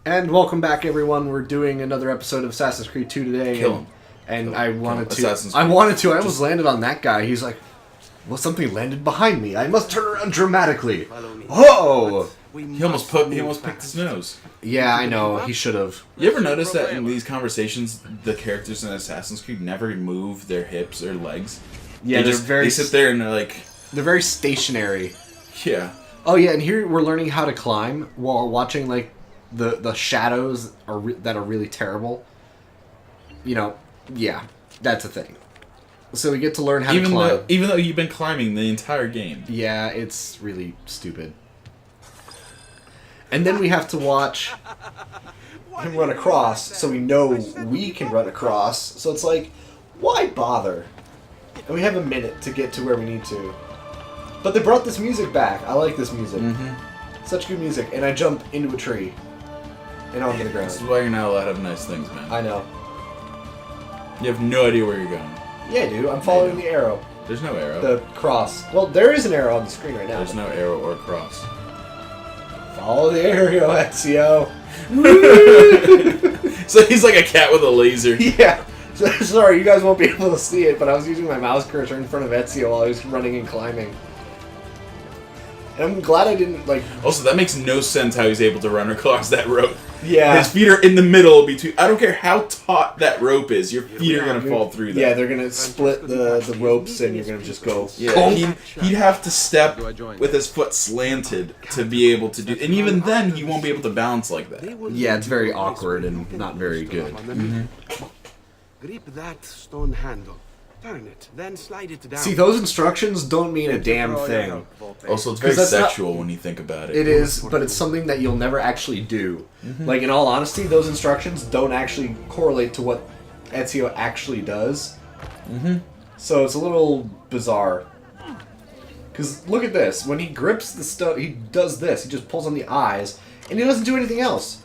And welcome back, everyone. We're doing another episode of Assassin's Creed 2 today. Kill him. And I wanted to. Assassin's I Creed. wanted to. I almost landed on that guy. He's like, well, something landed behind me. I must turn around dramatically. Whoa! He almost picked his nose. Yeah, I know. He should have. You ever notice that in these conversations, the characters in Assassin's Creed never move their hips or legs? Yeah, they sit there and they're like... They're very stationary. Yeah. Oh, yeah, and here we're learning how to climb while watching, like, the shadows that are really terrible. You know, yeah, that's a thing. So we get to learn how to climb. Even though you've been climbing the entire game. Yeah, it's really stupid. And then we have to watch him run across, so we know we can run across. So it's like, why bother? And we have a minute to get to where we need to. But they brought this music back. I like this music. Mm-hmm. Such good music. And I jump into a tree. And onto the ground. This is why you're not allowed to have nice things, man. I know. You have no idea where you're going. Yeah, dude. I'm following the arrow. There's no arrow. The cross. Well, there is an arrow on the screen right now. There's no arrow or cross. Follow the arrow, Ezio. So he's like a cat with a laser. Yeah. Sorry, you guys won't be able to see it, but I was using my mouse cursor in front of Ezio while I was running and climbing. And I'm glad I didn't, like... Also, that makes no sense how he's able to run across that rope. Yeah. His feet are in the middle between... I don't care how taut that rope is, your feet are going to fall through that. Yeah, they're going to split the ropes and you're going to just go... Yeah, he'd have to step with his foot slanted to be able to do... And even then, he won't be able to balance like that. Yeah, it's very awkward and not very good. Mm-hmm. Grip that stone handle. Turn it, then slide it down. See, those instructions don't mean a damn thing. Also, it's very sexual when you think about it. It is, but it's something that you'll never actually do. Like, in all honesty, those instructions don't actually correlate to what Ezio actually does. So it's a little bizarre. Because look at this. When he grips the stone, he does this. He just pulls on the eyes, and he doesn't do anything else.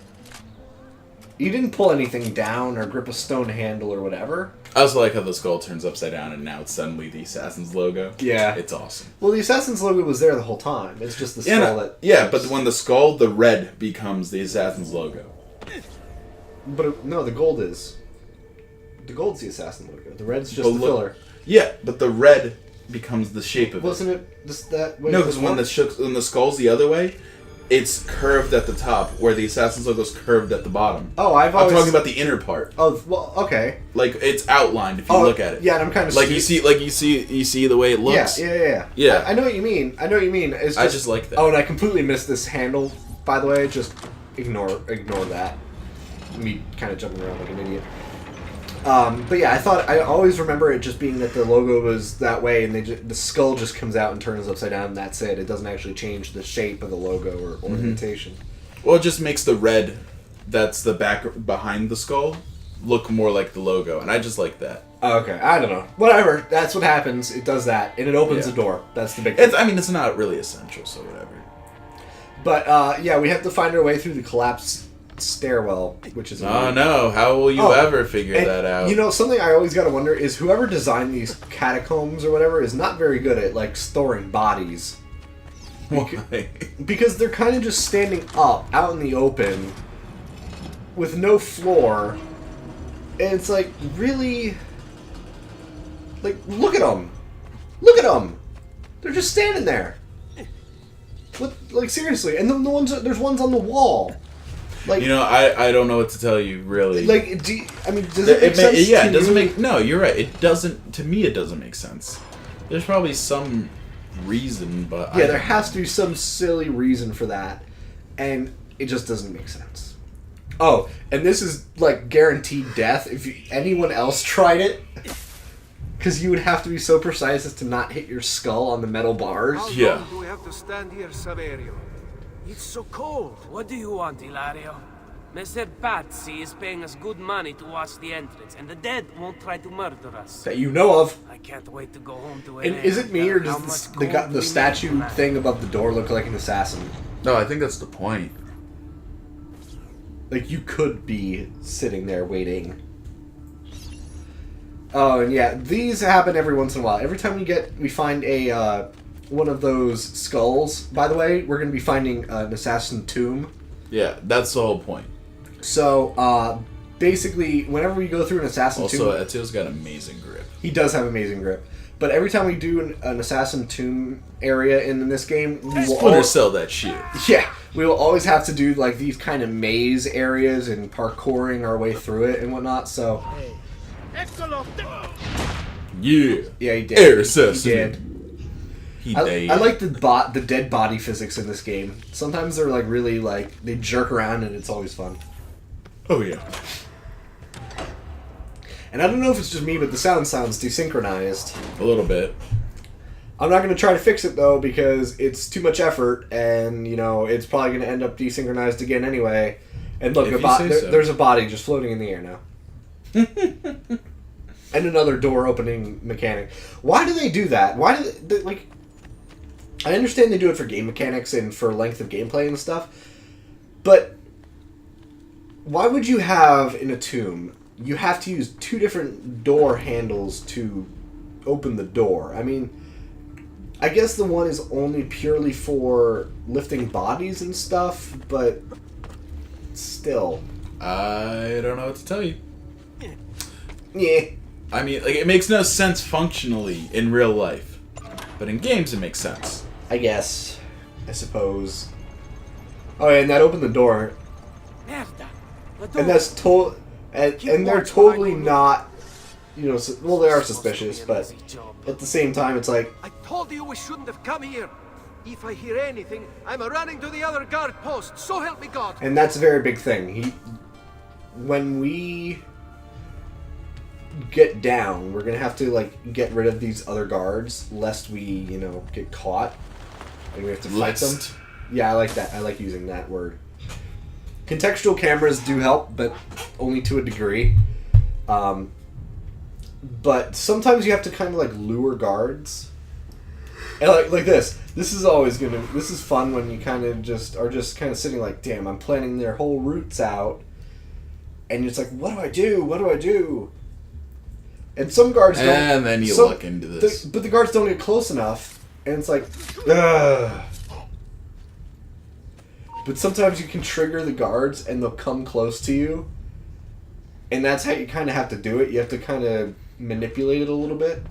He didn't pull anything down or grip a stone handle or whatever. I also like how the skull turns upside down and now it's suddenly the Assassin's logo. Yeah. It's awesome. Well, the Assassin's logo was there the whole time. It's just the skull that... Yeah, but when the skull, the red becomes the Assassin's logo. But no, the gold is. The gold's the Assassin logo. The red's just the filler. Yeah, but the red becomes the shape of Wasn't it just that way? No, because when the skull's the other way, it's curved at the top, where the Assassin's logo's curved at the bottom. Oh, I'm talking about the inner part. Oh, well, okay. Like it's outlined if you look at it. Yeah, and I'm kind of like you see the way it looks. Yeah. I know what you mean. It's just, I just like that. Oh, and I completely missed this handle. By the way, just ignore that. Me kind of jumping around like an idiot. But yeah, I always remember it just being that the logo was that way, and the skull just comes out and turns upside down, and that's it. It doesn't actually change the shape of the logo or orientation. Well, it just makes the red, that's the back behind the skull, look more like the logo, and I just like that. Okay, I don't know. Whatever. That's what happens. It does that, and it opens the door. That's the big thing. It's not really essential, so whatever. But yeah, we have to find our way through the collapsed stairwell, which is no, how will you ever figure that out? You know, something I always gotta wonder is whoever designed these catacombs or whatever is not very good at, like, storing bodies. Why? Because they're kind of just standing up out in the open with no floor, and it's like, really, like, look at them, they're just standing there. Like, seriously. And then there's ones on the wall. Like, you know, I don't know what to tell you, really. Like, does it make sense? Yeah, it doesn't make... No, you're right. It doesn't... To me, it doesn't make sense. There's probably some reason, but... Yeah, there has to be some silly reason for that. And it just doesn't make sense. Oh, and this is, like, guaranteed death if anyone else tried it. Because you would have to be so precise as to not hit your skull on the metal bars. Yeah. How long do we have to stand here, Saverio? It's so cold. What do you want, Ilario? Messer Pazzi is paying us good money to watch the entrance, and the dead won't try to murder us. That you know of. I can't wait to go home to And Elena. is it me, or How does much gold the we statue made thing above the door look like an assassin? No, I think that's the point. Like, you could be sitting there waiting. Oh, and yeah, these happen every once in a while. Every time we find a one of those skulls. By the way, we're going to be finding an assassin tomb. Yeah, that's the whole point. So, basically, whenever we go through an assassin Also, tomb, Ezio's got amazing grip. he does have amazing grip. But every time we do an assassin tomb area in this game, we will Splinter Cell that shit. yeah, we will always have to do like these kind of maze areas and parkouring our way through it and whatnot. So Yeah. yeah, he did. Air He assassin. did. He I died. like the dead body physics in this game. Sometimes they're like really like they jerk around and it's always fun. Oh yeah. And I don't know if it's just me, but the sounds desynchronized. A little bit. I'm not going to try to fix it though because it's too much effort, and you know it's probably going to end up desynchronized again anyway. And look, If you say so. there's a body just floating in the air now, and another door opening mechanic. Why do they do that? Why do they, like? I understand they do it for game mechanics and for length of gameplay and stuff, but why would you have in a tomb? You have to use two different door handles to open the door. I mean, I guess the one is only purely for lifting bodies and stuff, but still. I don't know what to tell you. Yeah. I mean, like, it makes no sense functionally in real life, but in games it makes sense. I guess. I suppose. Oh, yeah, and that opened the door. Merda. The door. And that's and they're totally not, you know, well, they are suspicious, but at the same time, it's like, I told you we shouldn't have come here. If I hear anything, I'm running to the other guard post. So help me God. and that's a very big thing. When we get down, we're gonna have to like get rid of these other guards, lest we, you know, get caught, and we have to fight them. Lest. Yeah, I like that. I like using that word. Contextual cameras do help, but only to a degree. But sometimes you have to kind of like lure guards. And like this. This is always gonna. This is fun when you kind of are just kind of sitting like, damn, I'm planning their whole routes out, and you're just like, what do I do? What do I do? And some guards don't. And then you look into this. But the guards don't get close enough, and it's like, ugh. But sometimes you can trigger the guards and they'll come close to you. And that's how you kind of have to do it. You have to kind of manipulate it a little bit.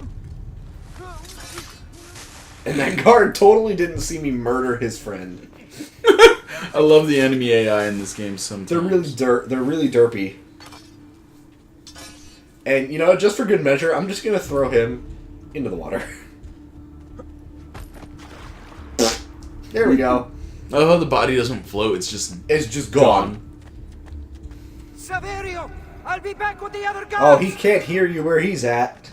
And that guard totally didn't see me murder his friend. I love the enemy AI in this game sometimes. They're really derpy. And you know, just for good measure, I'm just gonna throw him into the water. There we go. I love how the body doesn't float, it's just gone. Saverio, I'll be back with the other Oh, guards. he can't hear you where he's at.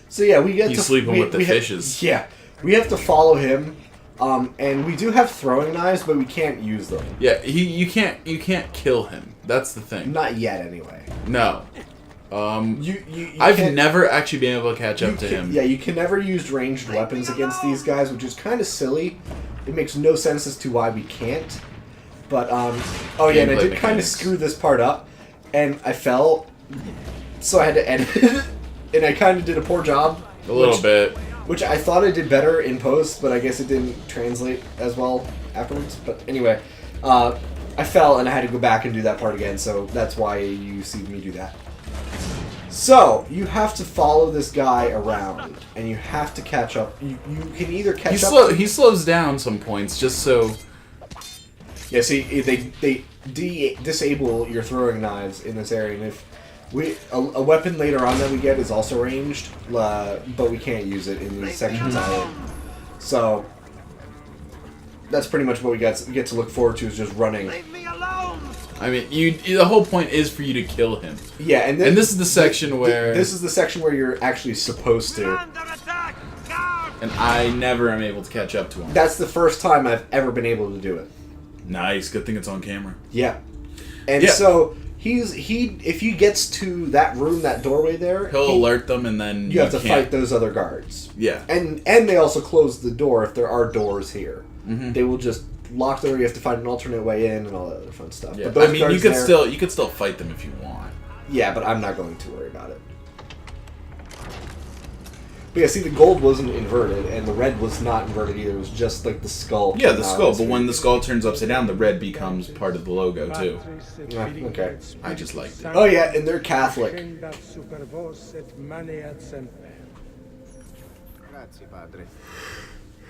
So yeah, we get He's to sleeping with the we fishes. Yeah, we have to follow him, and we do have throwing knives, but we can't use them. Yeah, you can't kill him. That's the thing. Not yet, anyway. No. You I've can't- never actually been able to catch you up to can- him. Yeah, you can never use ranged weapons against these guys, which is kind of silly. It makes no sense as to why we can't. But oh yeah, and I Gameplay did kind of mechanics. screw this part up, and I fell, so I had to edit it, and I kind of did a poor job. A little bit. Which I thought I did better in post, but I guess it didn't translate as well afterwards. But anyway, I fell and I had to go back and do that part again, so that's why you see me do that. So, you have to follow this guy around, and you have to catch up. You can either catch up... He slows down some points just so... Yeah, see, they disable your throwing knives in this area, and if a weapon later on that we get is also ranged, but we can't use it in these sections either. So, that's pretty much what we get to look forward to, is just running. Leave me alone. I mean, the whole point is for you to kill him. Yeah, and this is the section where... This is the section where you're actually supposed to. We're under attack. Guard. And I never am able to catch up to him. That's the first time I've ever been able to do it. Nice, good thing it's on camera. Yeah. And Yeah. so if he gets to that room, that doorway there, He'll alert them and then you have to can't- fight those other guards. Yeah. And they also close the door if there are doors here. Mm-hmm. They will just lock the door. You have to find an alternate way in and all that other fun stuff. Yeah. But those I mean, you guards could there- still fight them if you want. Yeah, but I'm not going to worry about it. But yeah, see, the gold wasn't inverted, and the red was not inverted either. It was just like the skull. Yeah, the skull. But when the skull turns upside down, the red becomes part of the logo too. Yeah, okay. I just liked it. Oh yeah, and they're Catholic. Grazie, padre.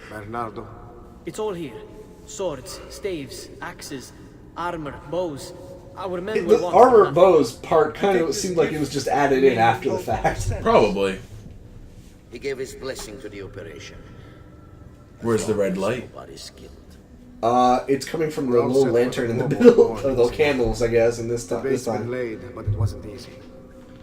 Bernardo. It's all here. Swords, staves, axes, armor, bows. Our men will The want armor them. bows part kind of seemed like it was just added in after the fact. Probably. He gave his blessing to the operation. Where's the red light? Nobody's killed. It's coming from the little lantern in the middle, or the candles, I guess, in this The time. base been laid, but it wasn't easy.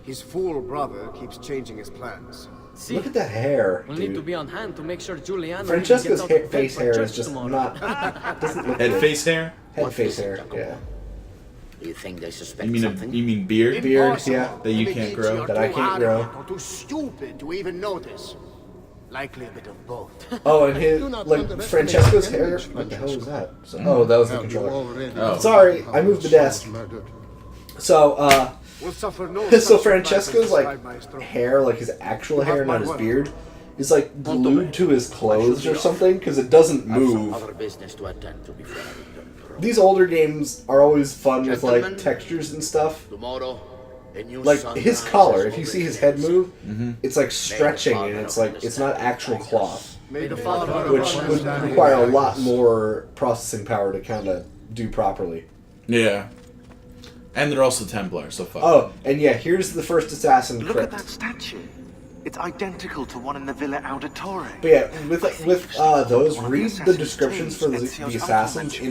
His fool brother keeps changing his plans. See, Look at that hair, we'll need to dude. be on hand to make sure Giuliano Francesca's gets out of bed face for hair church is just tomorrow. not. Doesn't look Head good. face hair? Head face hair. Yeah. Do you think they suspect You mean something? you mean beard? Beard, Impossible. yeah. That you can't grow? You're That I too can't grow. arrogant or too stupid to even notice. Likely a bit of both. Oh, and his Do not like underestimate Francesco's the hair. enemies, What the hell was that? Francesco. Oh, that was the Have you controller. already Oh. Sorry, I moved the desk. murdered? So, Will suffer no so such Francesco's surprises, like Maestro. hair, like his actual hair, not his my word. beard, is like glued to his clothes or something because it doesn't I have some move. other business to attend to before I return. These older games are always fun with like Gentlemen. textures and stuff. Tomorrow, a new Like sun his rises collar, if you over see his the head hills. move, it's like stretching and it's like it's not actual cloth, May the Father Father which of would understanding require a guide lot us. more processing power to kind of do properly. Yeah. And they're also Templars, so fuck. Oh, and yeah, here's the first assassin Look crypt. at that statue. It's identical to one in the Villa Auditore. But yeah, with those, One of the read the assassin's descriptions for the tales Ezio's assassins uncle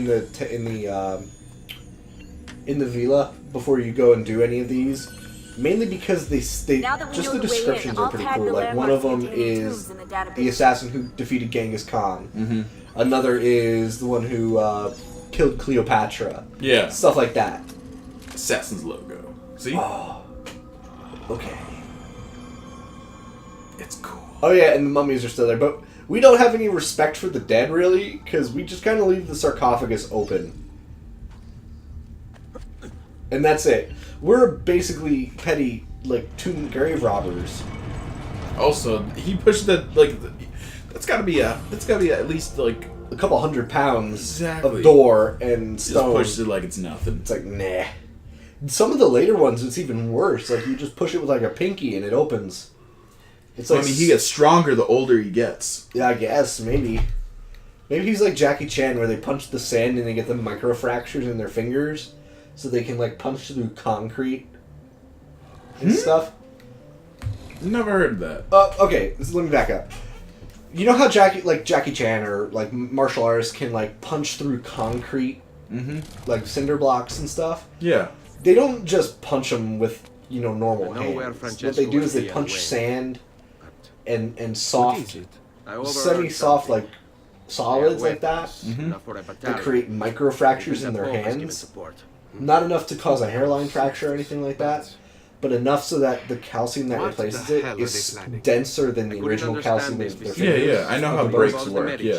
in the villa before you go and do any of these. Mainly because they Now that we just know the the way in, descriptions are I'll pretty tag cool. the Like one of them landmarks containing is tombs in the database. the assassin who defeated Genghis Khan. Another is the one who killed Cleopatra. Yeah. Stuff like that. Assassin's logo. See? Okay. It's cool. Oh yeah, and the mummies are still there, but we don't have any respect for the dead really, because we just kind of leave the sarcophagus open. And that's it. We're basically petty, like, tomb grave robbers. Also, he pushed that like that's gotta be at least like A couple 100 pounds Exactly. of door and just stone. pushed it like it's nothing. It's like, nah. Some of the later ones, it's even worse. Like, you just push it with, like, a pinky and it opens. It's I like... mean, he gets stronger the older he gets. Yeah, I guess, maybe. Maybe he's like Jackie Chan, where they punch the sand and they get the microfractures in their fingers, so they can, like, punch through concrete and stuff. Never heard of that. Okay, let me back up. You know how Jackie Chan or, like, martial artists can, like, punch through concrete? Like, cinder blocks and stuff? Yeah. They don't just punch them with, normal I know where hands. What Francesco they do would is they be punch anyway. sand and What soft, is it? I overheard semi-soft, something. like, solids They are like that. weapons, enough for a That battalion. create microfractures in their Pope has given hands. support. Not enough to cause a hairline fracture or anything like that, but enough so that the calcium that What replaces the it hell are is they planning? denser than the couldn't original understand calcium this in their before. Yeah, fingers. yeah. I know of how the breaks bones. Calls work. the Medici, Yeah.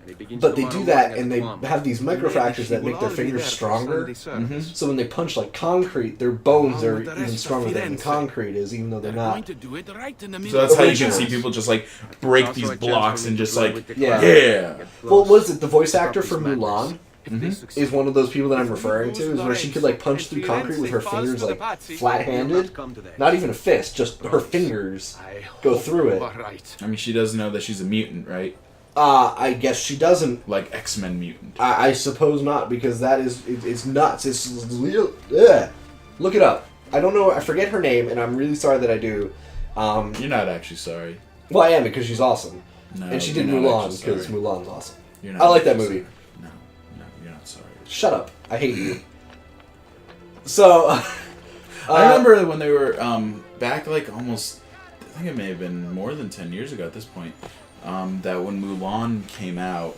and he begins But they to do wonder that, why and the they Guam. have these Maybe microfractures she that will make their already fingers there for stronger. Sunday service. So when they punch like concrete, their bones Oh, are with the even rest of stronger than Firenze. concrete is, even though they're not. to do it right in the So that's how you can Originals. see people just like break Also these a chance blocks for me and to just play like, with the Yeah. crowd. yeah. Get Well, close. was it the voice actor Stop for these madness. Mulan? If they succeed, Is one of those people that I'm referring to, is where she could like punch through concrete with her fingers like flat-handed, not even a fist, just her fingers I go hope through you it. are right. I mean, she doesn't know that she's a mutant, right? I guess she doesn't. Like X-Men mutant. I suppose not, because that is it's nuts. It's real. Ugh. Look it up. I don't know. I forget her name, and I'm really sorry that I do. You're not actually sorry. Well, I am because she's awesome, No, and she did you're not Mulan actually because sorry. Mulan's awesome. You're not I like that actually movie. sorry. No, you're not sorry. Shut up. I hate you. So, I remember when they were back like almost, I think it may have been more than 10 years ago at this point, that when Mulan came out,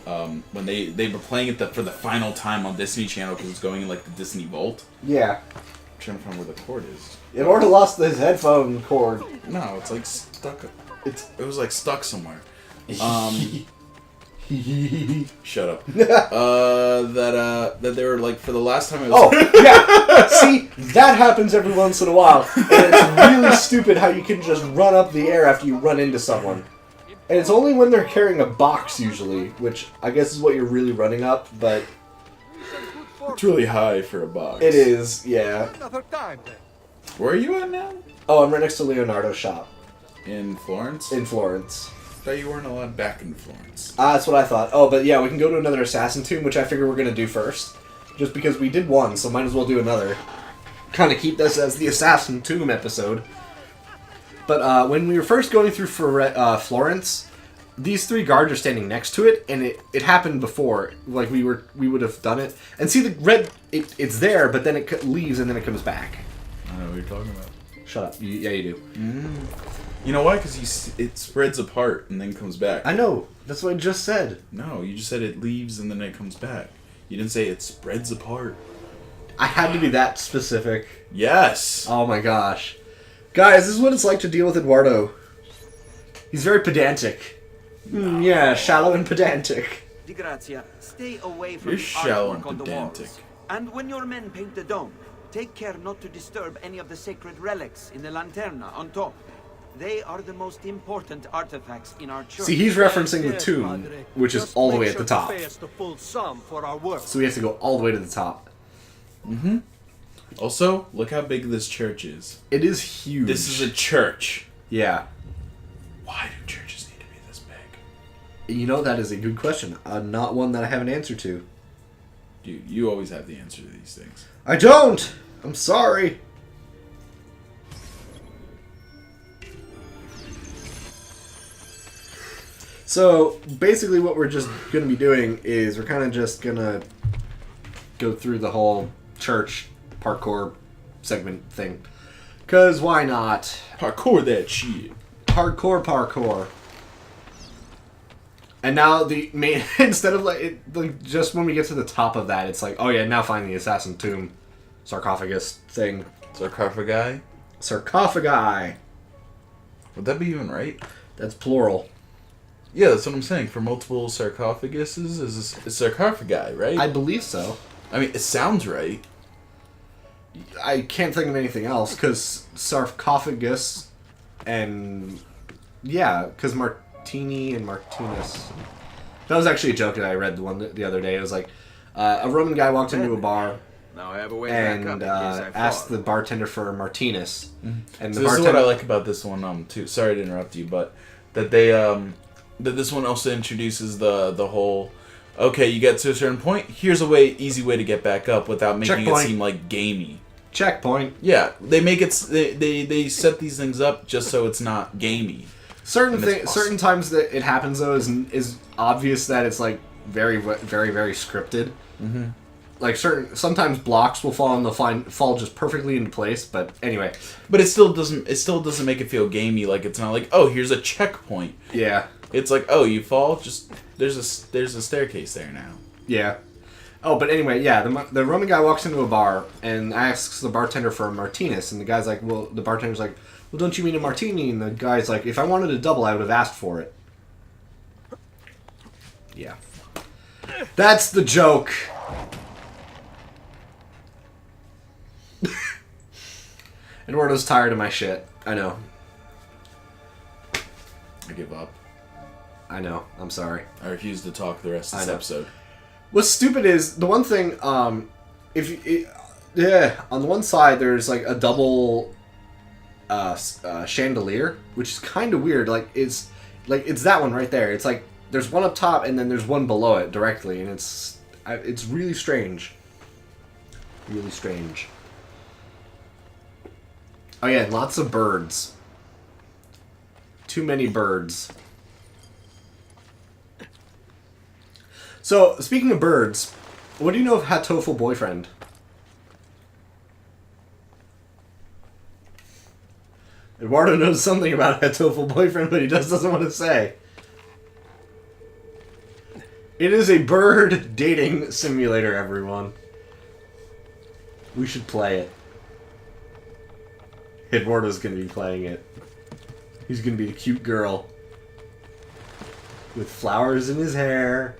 when they were playing it for the final time on Disney Channel because it's going in like the Disney Vault. yeah. I'm trying to find where the cord is. It already lost his headphone cord. No, it's like stuck. It was like stuck somewhere. Shut up. That they were like for the last time. It was Oh, yeah. See, that happens every once in a while, and it's really stupid how you can just run up the air after you run into someone. And it's only when they're carrying a box, usually, which I guess is what you're really running up, but It's really high for a box. it is, yeah. Another time then. Where are you at now? Oh, I'm right next to Leonardo's shop In Florence? in Florence. thought you weren't allowed back in Florence. That's what I thought. Oh, but yeah, we can go to another assassin tomb, which I figure we're going to do first. Just because we did one, so might as well do another. Kind of keep this as the assassin tomb episode. But when we were first going through Florence, these three guards are standing next to it, and it happened before. Like, we would have done it. And see, the red, it's there, but then it leaves, and then it comes back. I don't know what you're talking about. Shut up. Yeah, you do. You know why? Because it spreads apart and then comes back. I know. That's what I just said. No, you just said it leaves and then it comes back. You didn't say it spreads apart. I had to be that specific. Yes! Oh my gosh. Guys, this is what it's like to deal with Eduardo. He's very pedantic. Yeah, shallow and pedantic. Di Grazia, stay away from You're the shallow artwork on and the pedantic. walls. And when your men paint the dome, take care not to disturb any of the sacred relics in the lanterna on top. They are the most important artifacts in our church. See, he's referencing the Yes, tomb, Padre. which is Just all the way make at the sure top. to pay us the full sum for our work. So we have to go all the way to the top. Also, look how big this church is. It is huge. This is a church. Yeah. Why do churches need to be this big? You know, that is a good question. Not one that I have an answer to. Dude, you always have the answer to these things. I don't! I'm sorry. So, basically what we're just going to be doing is we're kind of just going to go through the whole church parkour segment thing. Because why not? Parkour that shit. Parkour. And now the main, instead of like just when we get to the top of that, it's like, oh yeah, now find the assassin tomb sarcophagus thing. Sarcophagi? Sarcophagi. Would that be even right? That's plural. Yeah, that's what I'm saying. For multiple sarcophaguses, is a sarcophagi, right? I believe so. I mean, it sounds right. I can't think of anything else because sarcophagus and yeah, because Martini and Martinez. That was actually a joke that I read the other day. It was like a Roman guy walked into a bar Now I have a way back up in and case I asked fall. the bartender for a Martinez, and So the this is bartender. what I like about this one, too. Sorry to interrupt you, but that they, that this one also introduces the whole, okay, you get to a certain point, here's a easy way to get back up without making Checkpoint. it seem like gamey. Checkpoint. Yeah, they make it, they set these things up just so it's not gamey. Certain And it's awesome. certain times that it happens though is obvious that it's like very scripted. Mm-hmm. Like sometimes blocks will fall and they'll fall just perfectly into place. But anyway, But it still doesn't make it feel gamey. Like it's not like, oh, here's a checkpoint. yeah, It's like, oh, you fall, just there's a staircase there now. yeah. Oh, but anyway, yeah. The Roman guy walks into a bar and asks the bartender for a Martinez, and the guy's like, well, the bartender's like, well, don't you mean a martini? And the guy's like, if I wanted a double, I would have asked for it. Yeah, that's the joke. Eduardo's tired of my shit. I know. I give up. I know. I'm sorry. I refuse to talk the rest of I this know. episode. What's stupid is the one thing. On the one side there's like a double chandelier, which is kind of weird. It's that one right there. It's like there's one up top and then there's one below it directly, and it's really strange. Really strange. Oh yeah, and lots of birds. Too many birds. So, speaking of birds, what do you know of Hatoful Boyfriend? Eduardo knows something about Hatoful Boyfriend, but he doesn't want to say. It is a bird dating simulator, everyone. We should play it. Eduardo's going to be playing it. He's going to be the cute girl. With flowers in his hair.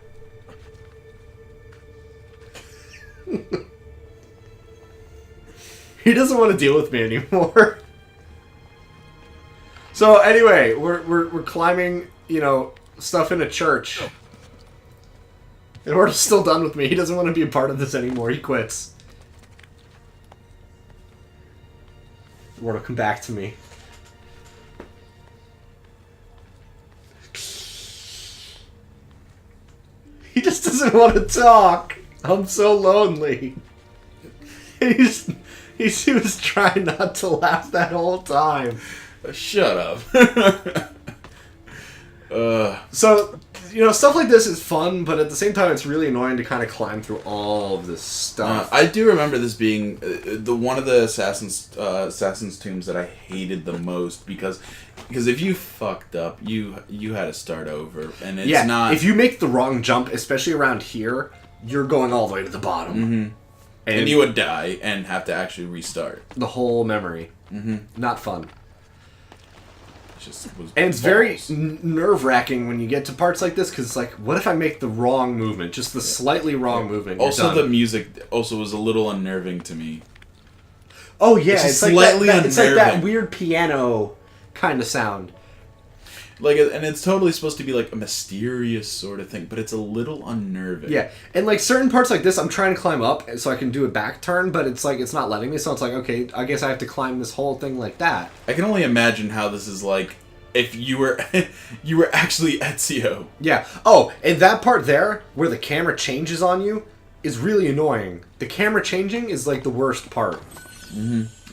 He doesn't want to deal with me anymore. So anyway, we're climbing. stuff in a church. Eduardo's still done with me. He doesn't want to be a part of this anymore. He quits. Eduardo, come back to me. He just doesn't want to talk. I'm so lonely. He was trying not to laugh that whole time. Shut up. So, stuff like this is fun, but at the same time, it's really annoying to kind of climb through all of this stuff. I do remember this being one of the assassin's tombs that I hated the most because if you fucked up, you had to start over, and it's not. If you make the wrong jump, especially around here, you're going all the way to the bottom, and you would die and have to actually restart the whole memory. Not fun. And it's very nerve-wracking when you get to parts like this, because it's like, what if I make the wrong movement? Just the slightly wrong movement. Also, the music also was a little unnerving to me. Oh, yeah. It's like slightly unnerving. It's like that weird piano kind of sound. And it's totally supposed to be like a mysterious sort of thing, but it's a little unnerving. Yeah, and like certain parts like this, I'm trying to climb up so I can do a back turn, but it's like it's not letting me. So it's like, okay, I guess I have to climb this whole thing like that. I can only imagine how this is like if you were actually Ezio. Yeah. Oh, and that part there where the camera changes on you is really annoying. The camera changing is like the worst part.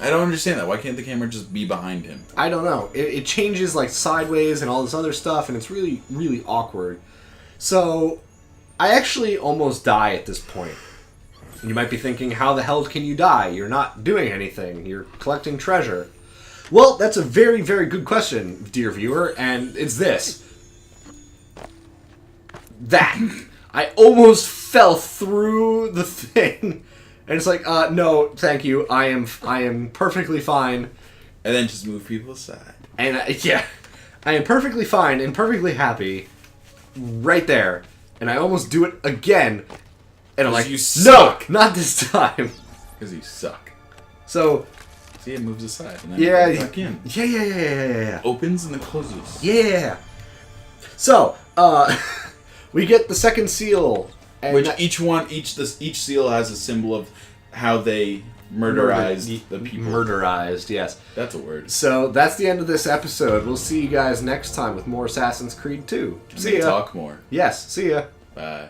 I don't understand that. Why can't the camera just be behind him? I don't know. It changes like sideways and all this other stuff, and it's really, really awkward. So, I actually almost die at this point. You might be thinking, how the hell can you die? You're not doing anything. You're collecting treasure. Well, that's a very, very good question, dear viewer, and it's this. That. I almost fell through the thing. And it's like, no, thank you. I am perfectly fine. And then just move people aside. And I am perfectly fine and perfectly happy right there. And I almost do it again. And I'm like, you suck. No, not this time. Because you suck. So, see, it moves aside and then it goes back in. Yeah. Opens and then closes. Yeah. So, we get the second seal. And which each seal has a symbol of how they murderized the people. Murderized, yes. That's a word. So that's the end of this episode. We'll see you guys next time with more Assassin's Creed 2. See ya. Talk more. Yes, see ya. Bye.